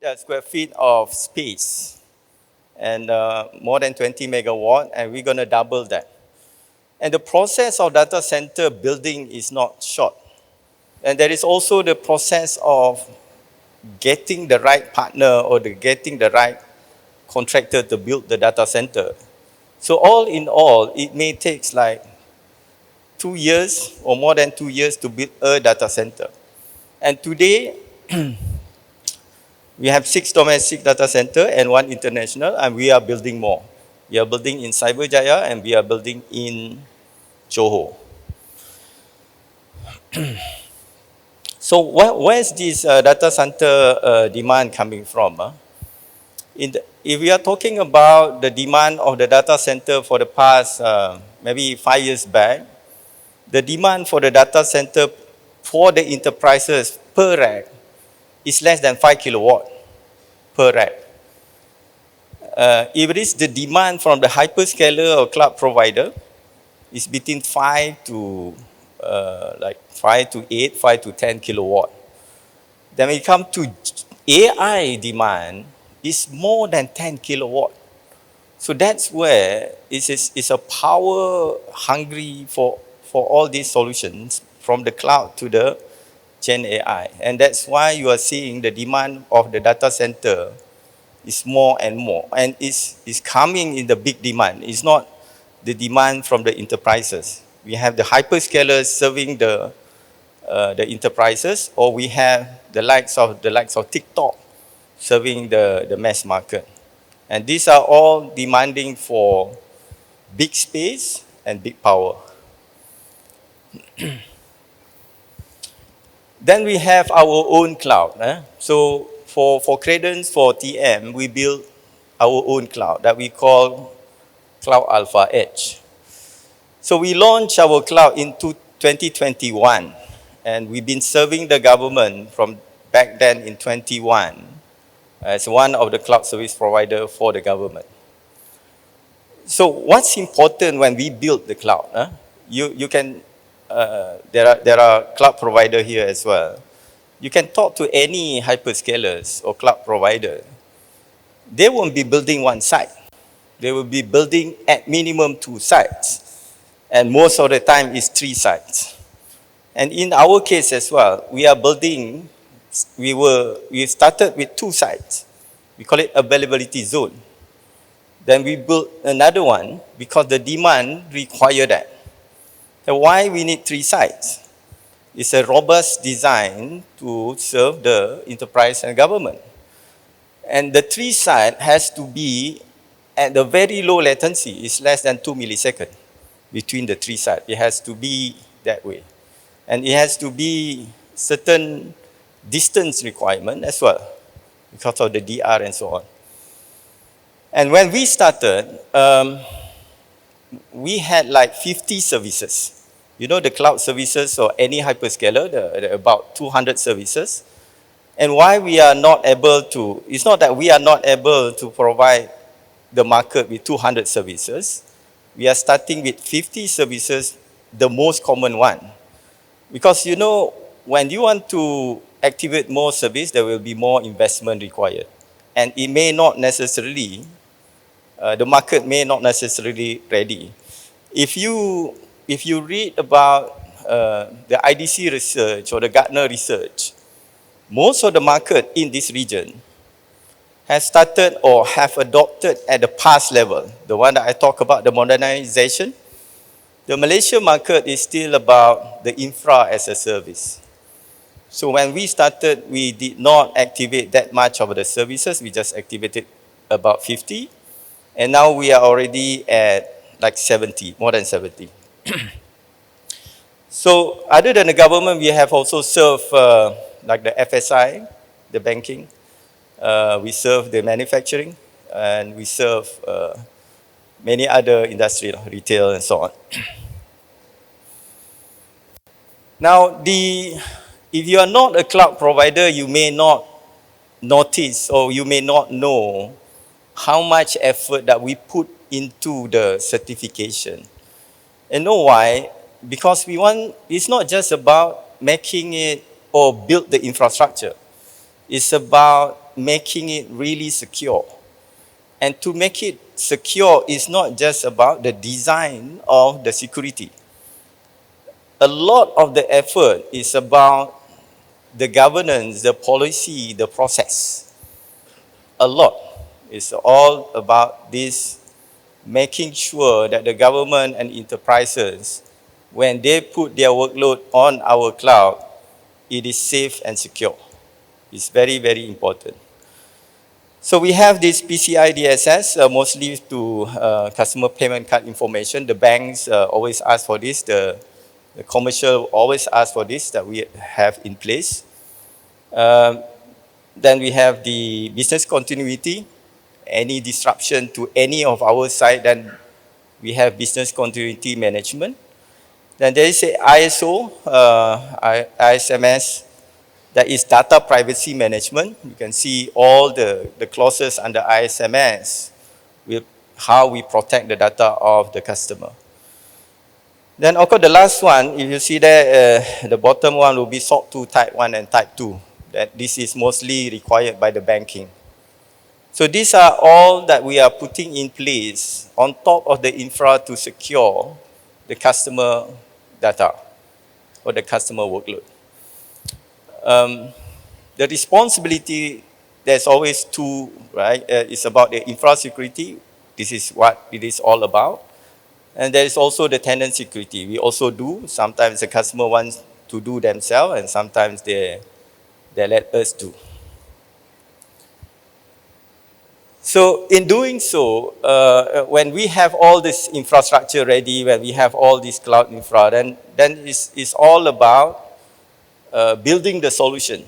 square feet of space and more than 20 megawatt, and we're going to double that. And the process of data center building is not short. And there is also the process of getting the right partner or getting the right contractor to build the data center. So all in all, it may take like 2 years or more than 2 years to build a data center. And today, we have 6 domestic data center and 1 international, and we are building more. We are building in Cyberjaya and we are building in Johor. So where is this data center demand coming from? If we are talking about the demand of the data center for the past maybe 5 years back, the demand for the data center for the enterprises per rack is less than 5 kilowatt per rack. If it is the demand from the hyperscaler or cloud provider, it's between 5 to 8, 5 to 10 kilowatt. Then when it comes to AI demand, it's more than 10 kilowatt. So that's where it's a power hungry for all these solutions from the cloud to the Gen AI. And that's why you are seeing the demand of the data center is more and more. And it's coming in the big demand. It's not the demand from the enterprises. We have the hyperscalers serving the enterprises, or we have the likes of TikTok serving the mass market. And these are all demanding for big space and big power. Then we have our own cloud. So for Credence, for TM, we built our own cloud that we call Cloud Alpha Edge. So we launched our cloud in 2021, and we've been serving the government from back then in 21 as one of the cloud service provider for the government. So what's important when we build the cloud? You can, there are cloud provider here as well. You can talk to any hyperscalers or cloud provider. They won't be building one site. They will be building at minimum 2 sites. And most of the time it's 3 sites. And in our case as well, we are building, we started with 2 sites. We call it availability zone. Then we built another one because the demand required that. So why we need 3 sites? It's a robust design to serve the enterprise and government. And the 3 site has to be at the very low latency. It's less than 2 milliseconds between the 3 sites. It has to be that way. And it has to be certain distance requirement as well because of the DR and so on. And when we started, we had like 50 services. You know, the cloud services or any hyperscaler, there are about 200 services. And why we are not able to, it's not that we are not able to provide the market with 200 services. We are starting with 50 services, the most common one. Because you know, when you want to activate more service, there will be more investment required. And it may not necessarily, the market may not necessarily ready. If you read about the IDC research or the Gartner research, most of the market in this region has started or have adopted at the past level. The one that I talk about, the modernization. The Malaysian market is still about the infra as a service. So when we started, we did not activate that much of the services. We just activated about 50. And now we are already at like 70, more than 70. So other than the government, we have also served like the FSI, the banking. We serve the manufacturing, and we serve many other industry, retail and so on. Now, if you are not a cloud provider, you may not notice or you may not know how much effort that we put into the certification. And know why? Because we want, it's not just about making it or build the infrastructure. It's about making it really secure. And to make it secure is not just about the design of the security. A lot of the effort is about the governance, the policy, the process. A lot. It's all about this, making sure that the government and enterprises, when they put their workload on our cloud, it is safe and secure. It's very, very important. So we have this PCI DSS, mostly to customer payment card information. The banks always ask for this. The commercial always ask for this, that we have in place. Then we have the business continuity. Any disruption to any of our site, then we have business continuity management. Then there is a ISO, ISMS, that is data privacy management. You can see all the clauses under ISMS with how we protect the data of the customer. Then, of course, the last one, if you see there, the bottom one will be SOC 2 Type 1 and Type 2. That this is mostly required by the banking. So these are all that we are putting in place on top of the infra to secure the customer data or the customer workload. The responsibility, there's always two, right? It's about the infra security. This is what it is all about. And there is also the tenant security. We also do. Sometimes the customer wants to do themselves, and sometimes they let us do. So in doing so, when we have all this infrastructure ready, when we have all this cloud infra, then it's all about building the solution.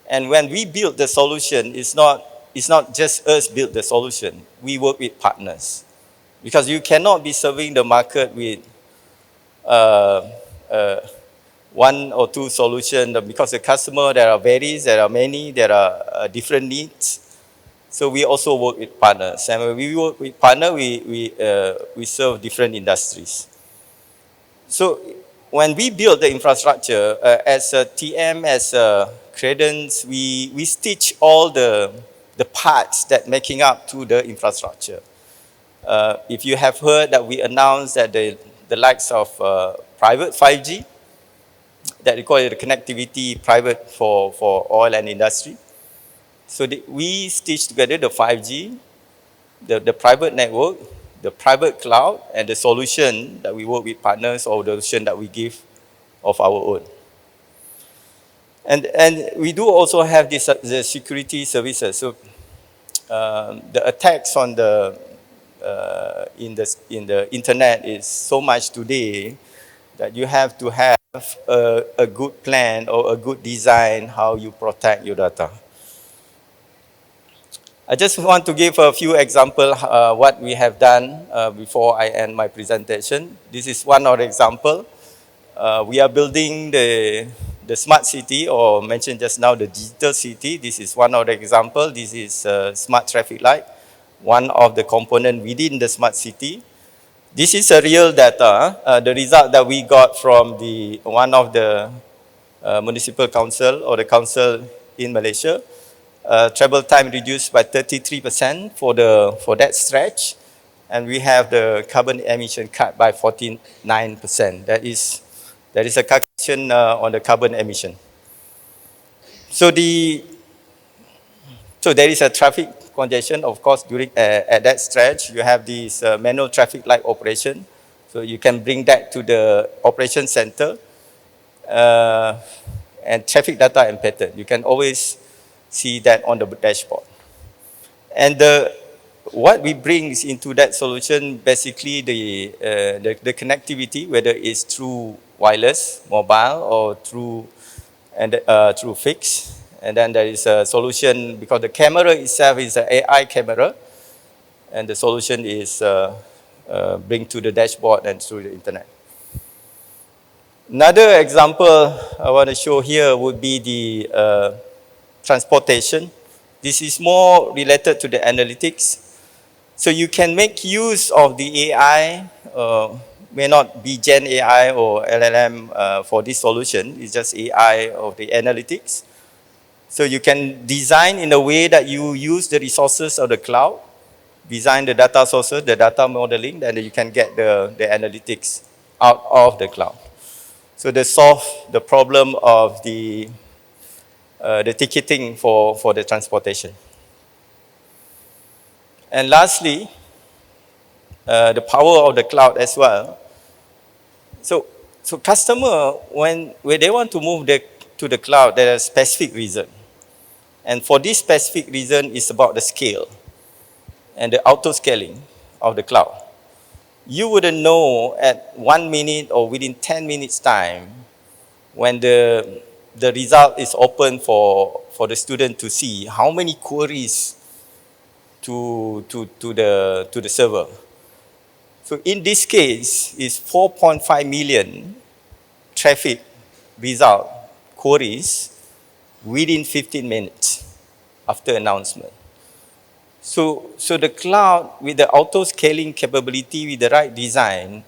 And when we build the solution, it's not just us build the solution. We work with partners. Because you cannot be serving the market with one or two solutions, because the customer, there are many, there are different needs. So we also work with partners. And when we work with partners, we serve different industries. So when we build the infrastructure, as a TM, as a Credence, we stitch all the parts that making up to the infrastructure. If you have heard that we announced that the likes of private 5G, that require the connectivity private for oil and industry. So we stitch together the 5G, the private network, the private cloud, and the solution that we work with partners, or the solution that we give of our own. And we do also have the security services. So the attacks on in the internet is so much today that you have to have a good plan or a good design how you protect your data. I just want to give a few examples what we have done before I end my presentation. This is one of the example. We are building the smart city, or mentioned just now, the digital city. This is one of the example. This is smart traffic light, one of the component within the smart city. This is a real data. The result that we got from one of the municipal council or the council in Malaysia. Travel time reduced by 33% for that stretch, and we have the carbon emission cut by 49%. That is a calculation on the carbon emission. So there is a traffic congestion, of course, during at that stretch. You have this manual traffic light operation, so you can bring that to the operation center, and traffic data and pattern. You can always see that on the dashboard. And what we bring into that solution, basically the connectivity, whether it's through wireless, mobile, or through fixed. And then there is a solution, because the camera itself is an AI camera, and the solution is bring to the dashboard and through the internet. Another example I want to show here would be the transportation. This is more related to the analytics. So you can make use of the AI, may not be Gen AI or LLM for this solution. It's just AI of the analytics. So you can design in a way that you use the resources of the cloud, design the data sources, the data modeling, then you can get the analytics out of the cloud. So they solve the problem of the ticketing for the transportation. And lastly, the power of the cloud as well. So customer, when they want to move to the cloud, there are specific reason. And for this specific reason, it's about the scale and the auto-scaling of the cloud. You wouldn't know at 1 minute or within 10 minutes time when the result is open for the student to see how many queries to the server. So in this case, it's 4.5 million traffic result queries within 15 minutes after announcement. So the cloud with the auto-scaling capability with the right design,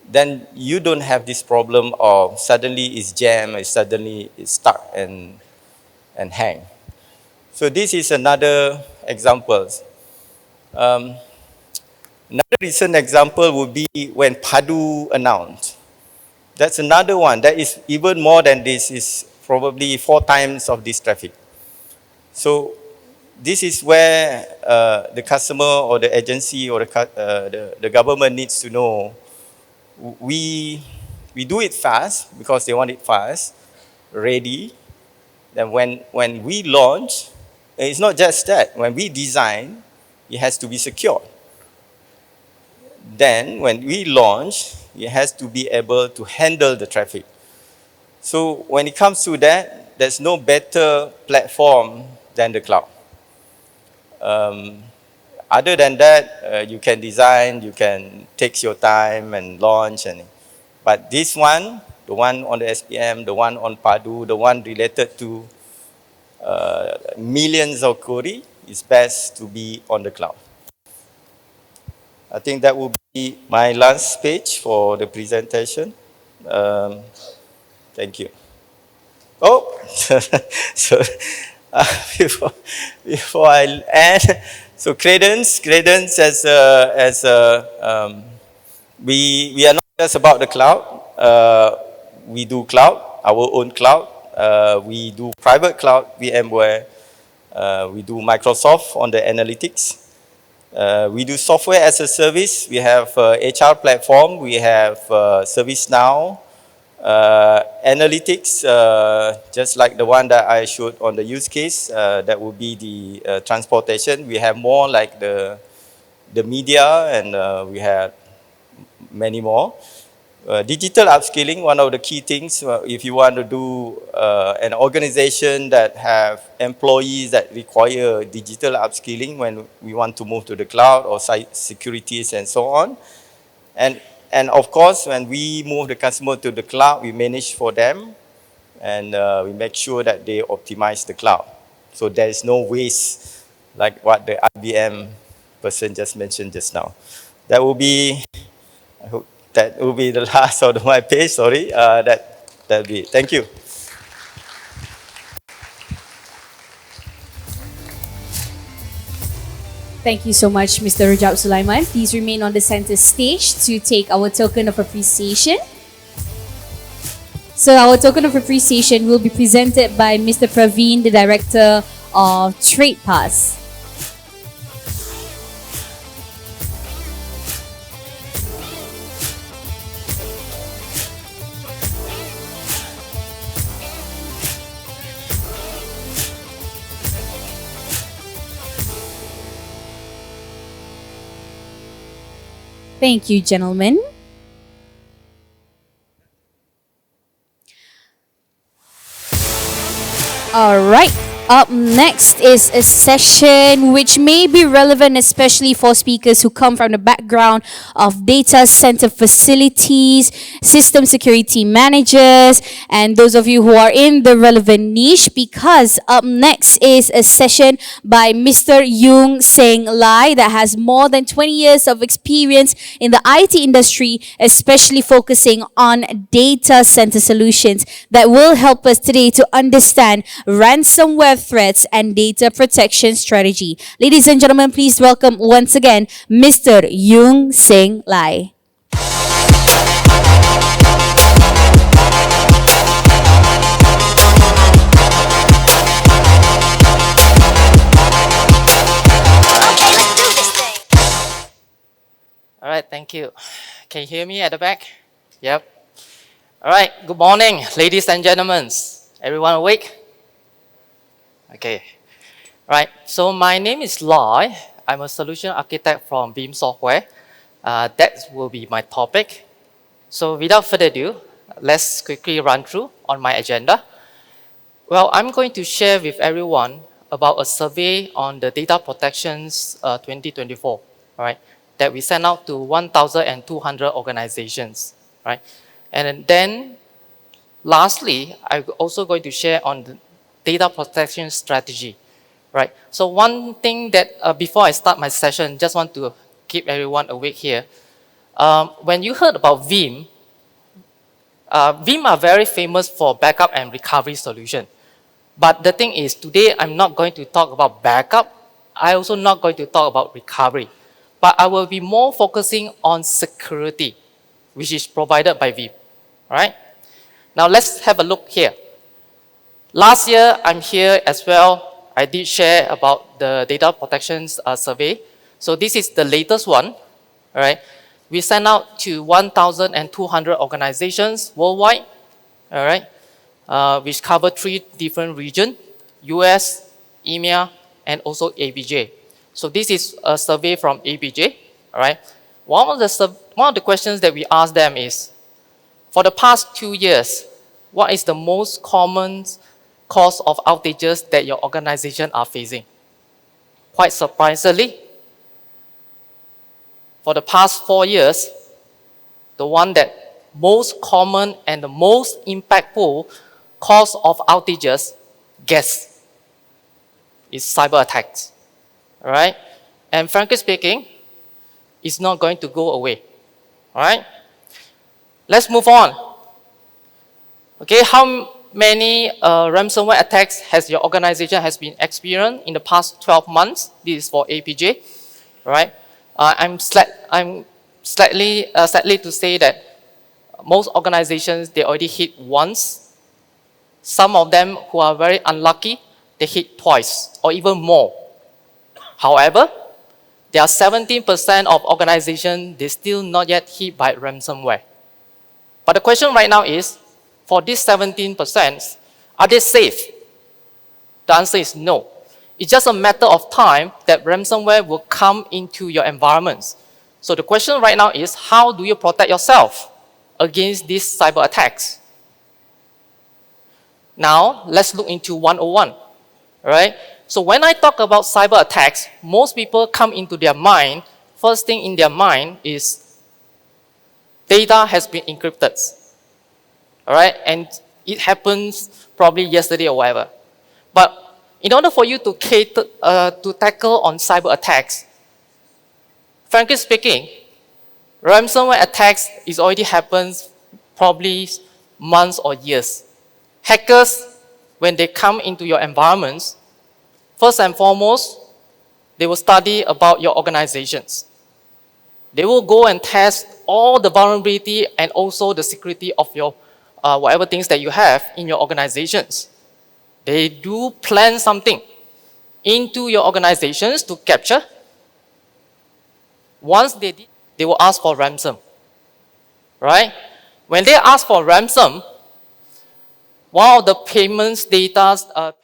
then you don't have this problem of suddenly it's jammed, or suddenly it's stuck and hang. So this is another example. Another recent example would be when Padu announced. That's another one that is even more than this, is probably 4 times of this traffic. So this is where the customer or the agency or the government needs to know, we do it fast because they want it fast, ready. Then when we launch, it's not just that. When we design, it has to be secure. Then when we launch, it has to be able to handle the traffic. So when it comes to that, there's no better platform than the cloud. Other than that, you can design, you can take your time and launch, but this one, the one on the SPM, the one on Padu, the one related to millions of query, is best to be on the cloud. I think that will be my last page for the presentation. Thank you. Oh, so before I end, so Credence we are not just about the cloud. We do cloud, our own cloud. We do private cloud, VMware. We do Microsoft on the analytics. We do software as a service. We have HR platform. We have ServiceNow. Analytics, just like the one that I showed on the use case, that would be the transportation. We have more like the media, and we have many more. Digital upskilling, one of the key things, if you want to do an organization that have employees that require digital upskilling when we want to move to the cloud or securities and so on. And of course, when we move the customer to the cloud, we manage for them, and we make sure that they optimize the cloud. So there is no waste, like what the IBM person just mentioned just now. That will be, I hope that will be the last of my page, sorry. That'll be it. Thank you. Thank you so much, Mr. Rejab Sulaiman. Please remain on the center stage to take our token of appreciation. So our token of appreciation will be presented by Mr. Praveen, the Director of Tradepass. Thank you, gentlemen. All right. Up next is a session which may be relevant, especially for speakers who come from the background of data center facilities, system security managers, and those of you who are in the relevant niche. Because up next is a session by Mr. Yung Seng Lai that has more than 20 years of experience in the IT industry, especially focusing on data center solutions that will help us today to understand ransomware threats and data protection strategy. Ladies and gentlemen, please welcome once again Mr. Yung Seng Lai. All right, thank you. Can you hear me at the back? Yep. All right, good morning, ladies and gentlemen. Everyone awake? Okay. All right, so my name is Lai. I'm a solution architect from Beam Software. That will be my topic. So without further ado, let's quickly run through on my agenda. Well, I'm going to share with everyone about a survey on the data protections 2024, all right, that we sent out to 1,200 organizations, right? And then lastly, I'm also going to share on the data protection strategy, right? So one thing that before I start my session, just want to keep everyone awake here. When you heard about Veeam, Veeam are very famous for backup and recovery solution. But the thing is, today I'm not going to talk about backup. I also not going to talk about recovery. But I will be more focusing on security, which is provided by Veeam. All right? Now let's have a look here. Last year, I'm here as well. I did share about the data protections survey. So this is the latest one. All right? We sent out to 1,200 organizations worldwide. All right? Which cover 3 different regions, US, EMEA, and also ABJ. So this is a survey from ABJ, all right? One of the questions that we asked them is, for the past 2 years, what is the most common cause of outages that your organization are facing? Quite surprisingly, for the past 4 years, the one that most common and the most impactful cause of outages, guess, is cyber attacks. All right? And frankly speaking, it's not going to go away. All right? Let's move on. Okay, how many ransomware attacks has your organization has been experienced in the past 12 months? This is for APJ. All right? I'm sadly to say that most organizations, they already hit once. Some of them who are very unlucky, they hit twice or even more. However, there are 17% of organizations, they still not yet hit by ransomware. But the question right now is, for these 17%, are they safe? The answer is no. It's just a matter of time that ransomware will come into your environments. So the question right now is, how do you protect yourself against these cyber attacks? Now, let's look into 101, right? So when I talk about cyber attacks, most people come into their mind, first thing in their mind is data has been encrypted, all right? And it happens probably yesterday or whatever. But in order for you to tackle on cyber attacks, frankly speaking, ransomware attacks is already happens probably months or years. Hackers, when they come into your environments, first and foremost, they will study about your organizations. They will go and test all the vulnerability and also the security of your whatever things that you have in your organizations. They do plan something into your organizations to capture. Once they did, they will ask for ransom, right? When they ask for ransom, one of the payments data